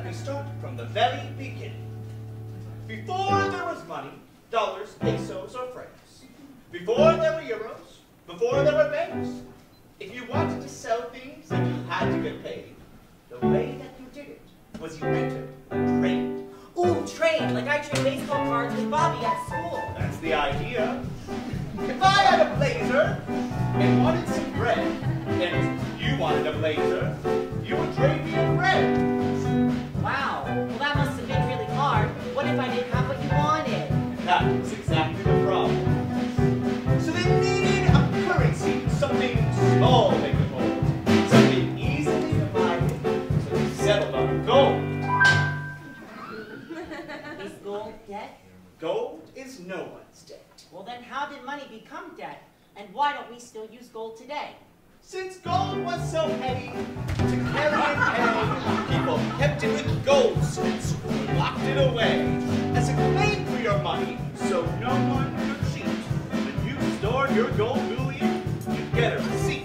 me start from the very beginning. Before there was money, dollars, pesos, or francs. Before there were euros. Before there were banks. If you wanted to sell things and you had to get paid, the way that you did it was you entered a trade. Ooh, trade, like I trade baseball cards with Bobby at school. That's the idea. If I had a blazer and wanted some bread, and you wanted a blazer, you would trade me in bread. Wow, well that must have been really hard. What if I didn't have what you wanted? That was exactly the problem. So they needed a currency, something small they could hold, something easily divided, so they settled on gold. Is gold debt? Gold is no one's debt. Well then how did money become debt? And why don't we still use gold today? Since gold was so heavy to carry and pay, people kept it with goldsmiths who locked it away as a claim for your money, so no one could cheat. When you stored your gold bullion, you'd get a receipt.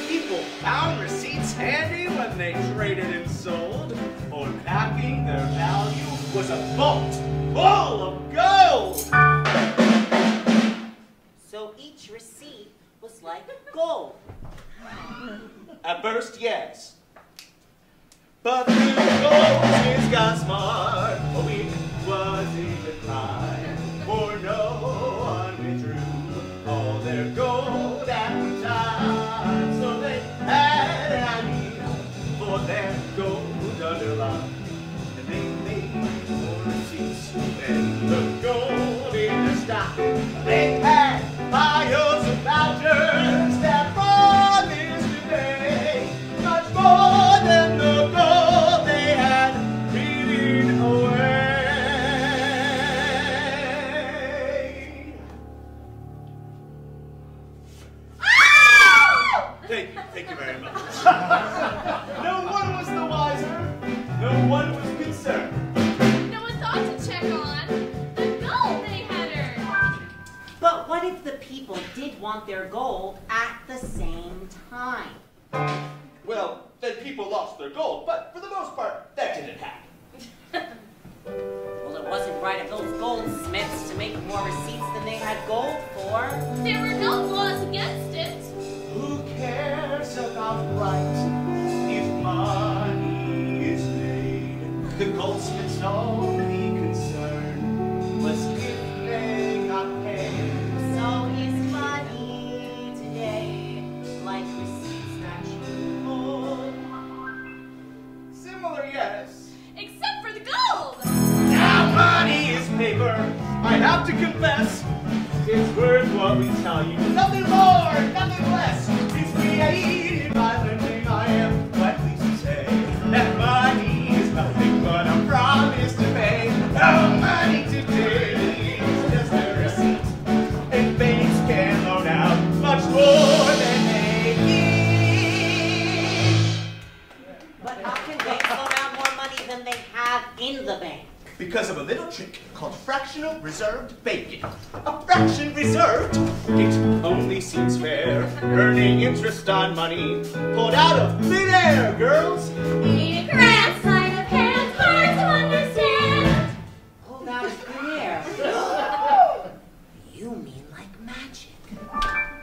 People found receipts handy when they traded and sold, or backing their value was a vault full of gold. So each receipt was like gold. At first, yes. But the goldsmiths got smart. Oh, it was in decline. For no one withdrew all their gold at the time. So they had an idea for their gold underline. And they made more receipts than the gold in their stock. They had piles of vouchers that promised to pay much more than the gold they had hidden away. Thank you very much. No one was the wiser. No one was concerned. No one thought to check on the gold they had earned. But what if the people did want their gold at the same time? Well, then people lost their gold, but for the most part, that didn't happen. Well, it wasn't right of those goldsmiths to make more receipts than they had gold for. There were no laws against it. Who cares about right if money is made? The goldsmith's only concern was if they got paid. So is money today like receipts that you hold? Similar, yes. Except for the gold. Now money is paper. I have to confess, it's worth what we tell you. Nothing more, nothing less. It's created by lending. I am quite pleased to say that money is nothing but a promise to pay. No money today is just a receipt, and banks can loan out much more than they give. But how can banks loan out more money than they have in the bank? Because of a little trick called fractional reserved banking. A fraction reserved? It only seems fair. Earning interest on money pulled out of thin air, girls. Need a grand sleight of hand, hard to understand. Pulled out of thin air. You mean like magic?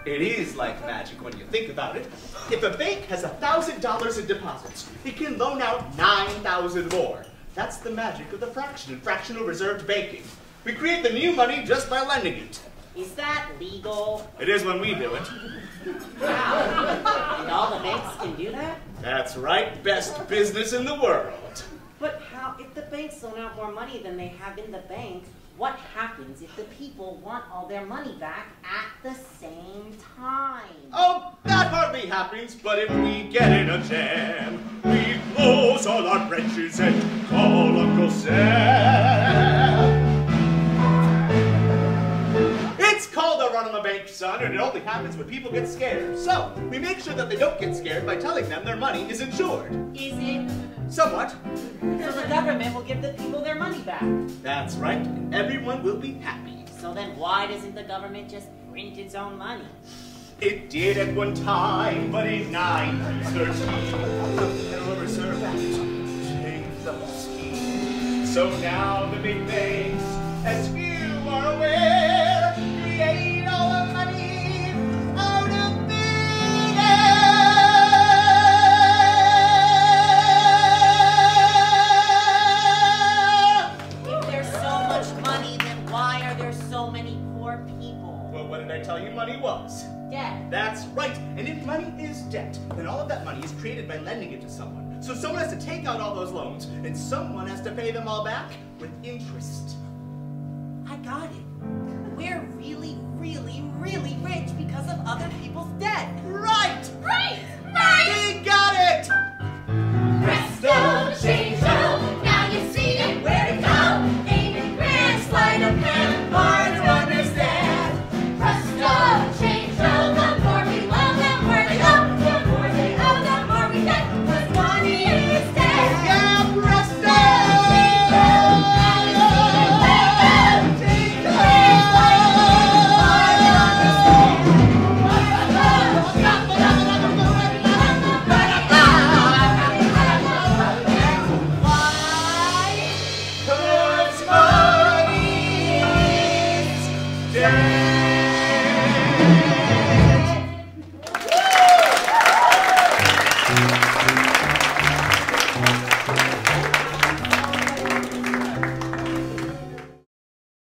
It is like magic when you think about it. If a bank has $1,000 in deposits, it can loan out 9,000 more. That's the magic of the fraction and fractional reserved banking. We create the new money just by lending it. Is that legal? It is when we do it. Wow. And all the banks can do that? That's right, best business in the world. But how, if the banks loan out more money than they have in the bank, what happens if the people want all their money back at the same time? Oh, that hardly happens, but if we get in a jam, we close all our branches and call Uncle Sam. It's called a run on the bank, son, and it only happens when people get scared. So, we make sure that they don't get scared by telling them their money is insured. Is it? Somewhat. So the government will give the people their money back. That's right, and everyone will be happy. So then why doesn't the government just print its own money? It did at one time, but in 1913, the Federal Reserve Act changed the scheme. So now the big banks, as you are aware, create all the money out of thin air. If there's so much money, then why are there so many poor people? Well, what did I tell you money was? Debt. That's right. And if money is debt, then all of that money is created by lending it to someone. So someone has to take out all those loans, and someone has to pay them all back with interest. I got it.